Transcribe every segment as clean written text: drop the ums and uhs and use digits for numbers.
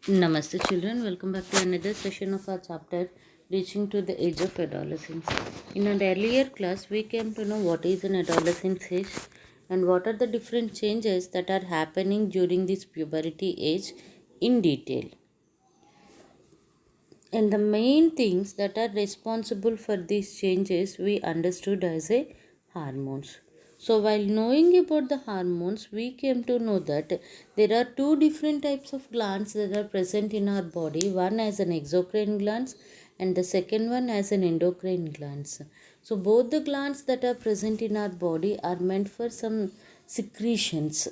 Namaste children, welcome back to another session of our chapter Reaching to the Age of Adolescence. In an earlier class, we came to know what is an adolescent age and what are the different changes that are happening during this puberty age in detail. And the main things that are responsible for these changes we understood as a hormones. So while knowing about the hormones, we came to know that there are two different types of glands that are present in our body. One as an exocrine glands and the second one as an endocrine glands. So both the glands that are present in our body are meant for some secretions.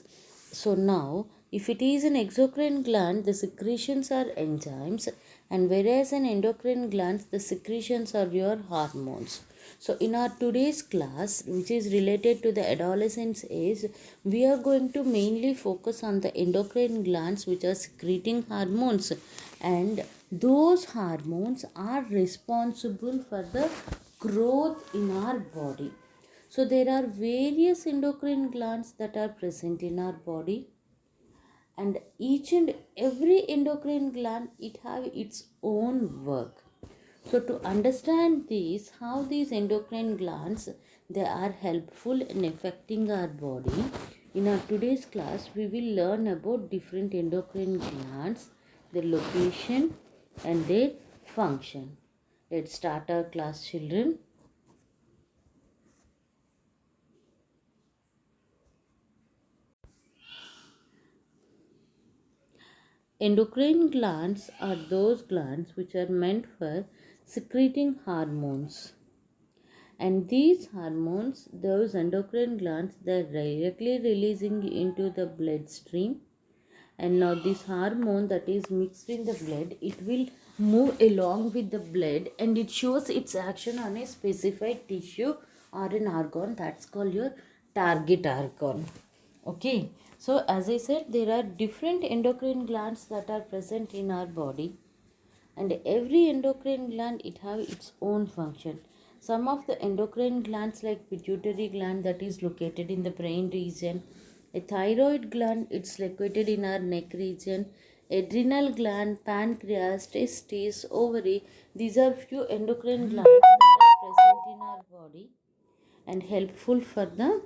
So now, if it is an exocrine gland, the secretions are enzymes, and whereas an endocrine gland, the secretions are your hormones. So in our today's class, which is related to the adolescence age, we are going to mainly focus on the endocrine glands which are secreting hormones, and those hormones are responsible for the growth in our body. So there are various endocrine glands that are present in our body, and each and every endocrine gland it have its own work. So to understand this, how these endocrine glands they are helpful in affecting our body, in our today's class we will learn about different endocrine glands, their location and their function. Let's start our class, children. Endocrine glands are those glands which are meant for secreting hormones. And these hormones, those endocrine glands, they are directly releasing into the bloodstream. And now this hormone that is mixed in the blood, it will move along with the blood and it shows its action on a specified tissue or an organ that's called your target organ. Okay, so as I said, there are different endocrine glands that are present in our body, and every endocrine gland it have its own function. Some of the endocrine glands like pituitary gland that is located in the brain region, a thyroid gland it's located in our neck region, adrenal gland, pancreas, testes, ovary, these are few endocrine glands that are present in our body and helpful for the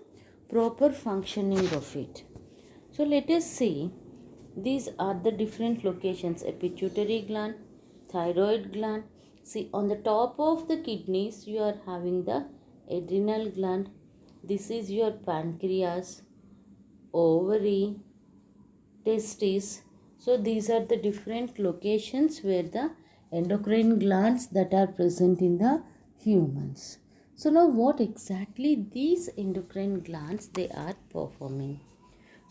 proper functioning of it. So let us see, these are the different locations: a pituitary gland, thyroid gland. See, on the top of the kidneys you are having the adrenal gland. This is your pancreas, ovary, testes. So these are the different locations where the endocrine glands that are present in the humans. So now what exactly these endocrine glands they are performing?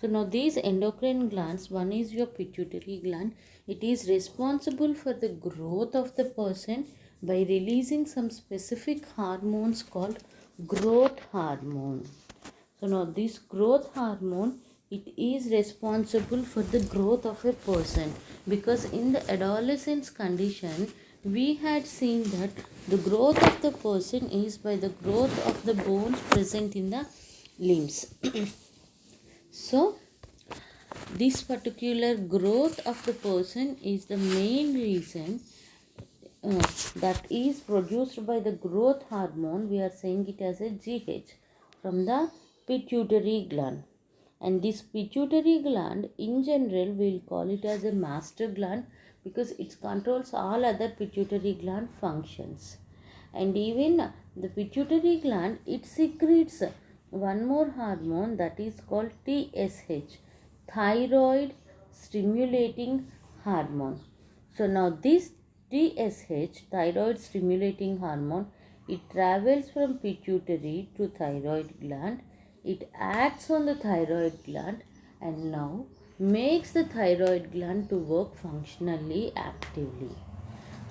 So now these endocrine glands, one is your pituitary gland. It is responsible for the growth of the person by releasing some specific hormones called growth hormone. So now this growth hormone it is responsible for the growth of a person, because in the adolescence condition we had seen that the growth of the person is by the growth of the bones present in the limbs. So this particular growth of the person is the main reason that is produced by the growth hormone. We are saying it as a GH from the pituitary gland. And this pituitary gland in general we'll call it as a master gland, because it controls all other pituitary gland functions. And even the pituitary gland it secretes one more hormone that is called TSH, thyroid stimulating hormone. So now this TSH, thyroid stimulating hormone, it travels from pituitary to thyroid gland. It acts on the thyroid gland and now makes the thyroid gland to work functionally actively.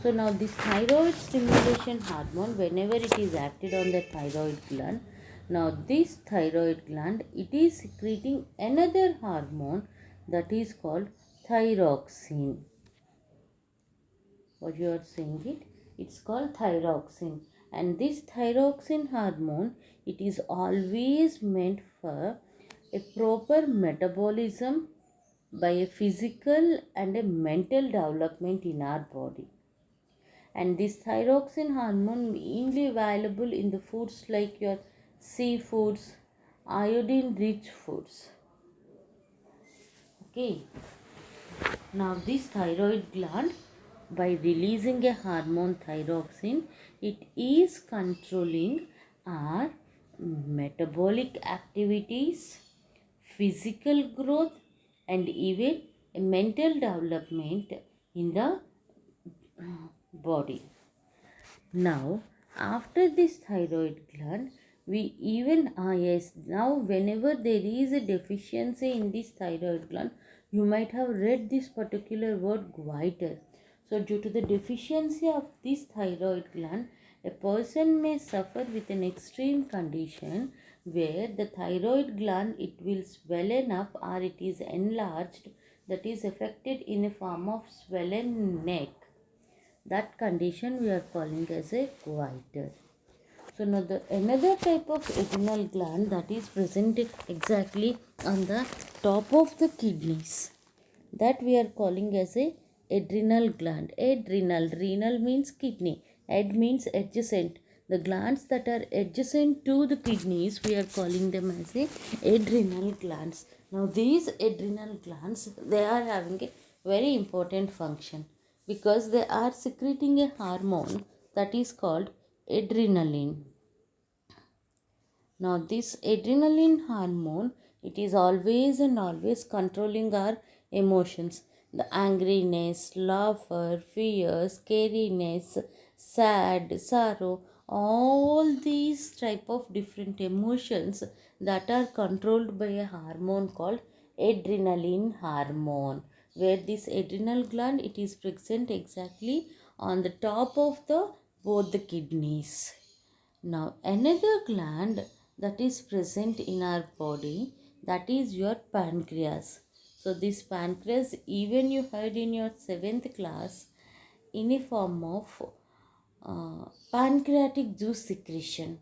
So now this thyroid stimulation hormone, whenever it is acted on the thyroid gland, now this thyroid gland it is secreting another hormone that is called thyroxine. What you are saying it's called thyroxine. And this thyroxine hormone it is always meant for a proper metabolism by a physical and a mental development in our body. And this thyroxine hormone mainly available in the foods like your seafoods, iodine rich foods. Okay, now this thyroid gland, by releasing a hormone thyroxine, it is controlling our metabolic activities, physical growth, and even mental development in the body. Now, after this thyroid gland, we even yes, now whenever there is a deficiency in this thyroid gland, you might have read this particular word goiter. So, due to the deficiency of this thyroid gland, a person may suffer with an extreme condition where the thyroid gland, it will swell up or it is enlarged, that is affected in a form of swollen neck. That condition we are calling as a goiter. So now the another type of adrenal gland that is present exactly on the top of the kidneys, that we are calling as a adrenal gland. Renal means kidney. Ad means adjacent. The glands that are adjacent to the kidneys, we are calling them as a adrenal glands. Now these adrenal glands, they are having a very important function because they are secreting a hormone that is called adrenaline. Now this adrenaline hormone, it is always and always controlling our emotions. The angriness, laughter, fear, scariness, sad, sorrow, all these type of different emotions that are controlled by a hormone called adrenaline hormone, where this adrenal gland, it is present exactly on the top of the both the kidneys. Now another gland that is present in our body, that is your pancreas. So this pancreas, even you heard in your 7th class, in a form of pancreatic juice secretion.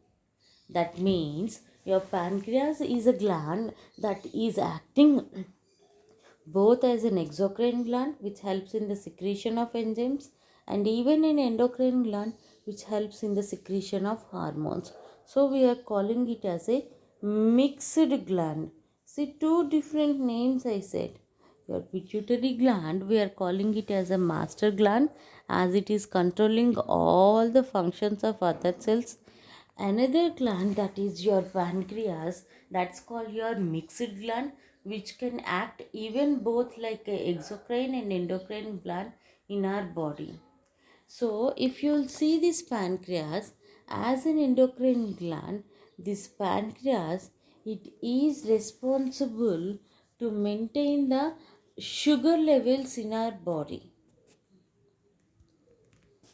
That means your pancreas is a gland that is acting both as an exocrine gland which helps in the secretion of enzymes and even an endocrine gland which helps in the secretion of hormones. So we are calling it as a mixed gland. See, two different names I said. Your pituitary gland, we are calling it as a master gland as it is controlling all the functions of other cells. Another gland, that is your pancreas, that's called your mixed gland, which can act even both like a exocrine and endocrine gland in our body. So if you'll see this pancreas as an endocrine gland, this pancreas, it is responsible to maintain the sugar levels in our body.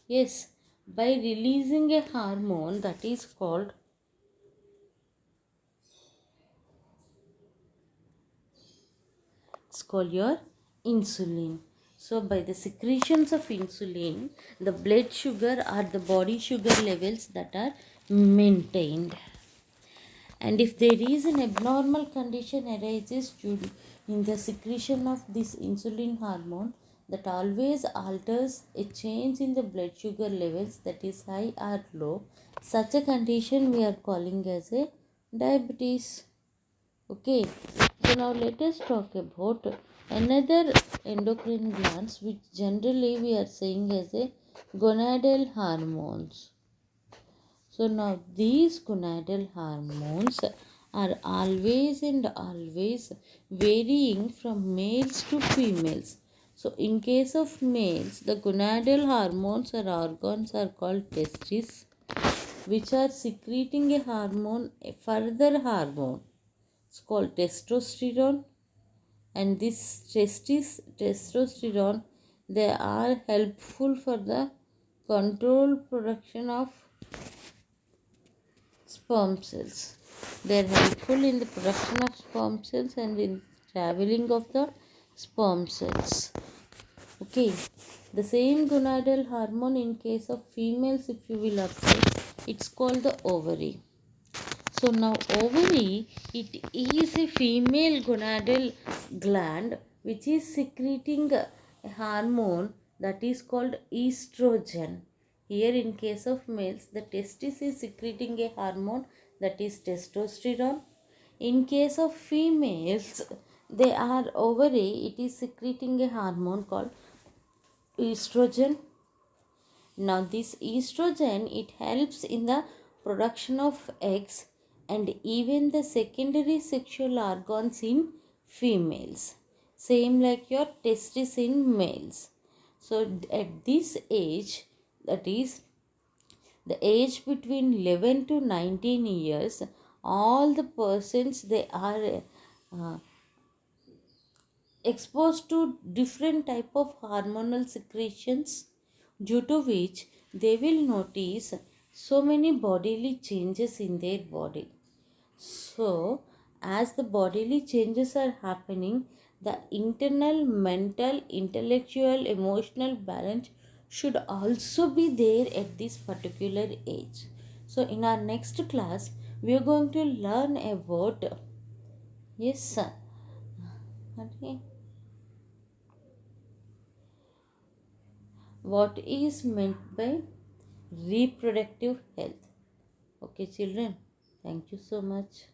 Yes, by releasing a hormone that is called, it's called your insulin. So by the secretions of insulin, the blood sugar or the body sugar levels that are maintained. And if there is an abnormal condition arises due in the secretion of this insulin hormone that always alters a change in the blood sugar levels, that is high or low, such a condition we are calling as a diabetes. Okay, so now let us talk about another endocrine glands which generally we are saying as a gonadal hormones. So now these gonadal hormones are always and always varying from males to females. So in case of males, the gonadal hormones or organs are called testes, which are secreting a hormone, a further hormone. It's called testosterone, and this testosterone, they are helpful for the controlled production of sperm cells. They are helpful in the production of sperm cells and in traveling of the sperm cells. Okay, the same gonadal hormone in case of females, if you will observe, it's called the ovary. So now ovary, it is a female gonadal gland which is secreting a hormone that is called estrogen. Here, in case of males, the testis is secreting a hormone that is testosterone. In case of females, they are ovary, it is secreting a hormone called estrogen. Now, this estrogen, it helps in the production of eggs and even the secondary sexual organs in females. Same like your testis in males. So, at this age, that is the age between 11 to 19 years, all the persons, they are exposed to different type of hormonal secretions, due to which they will notice so many bodily changes in their body. So as the bodily changes are happening, the internal, mental, intellectual, emotional balance should also be there at this particular age. So in our next class we are going to learn about, yes sir, okay, what is meant by reproductive health. Okay, children, thank you so much.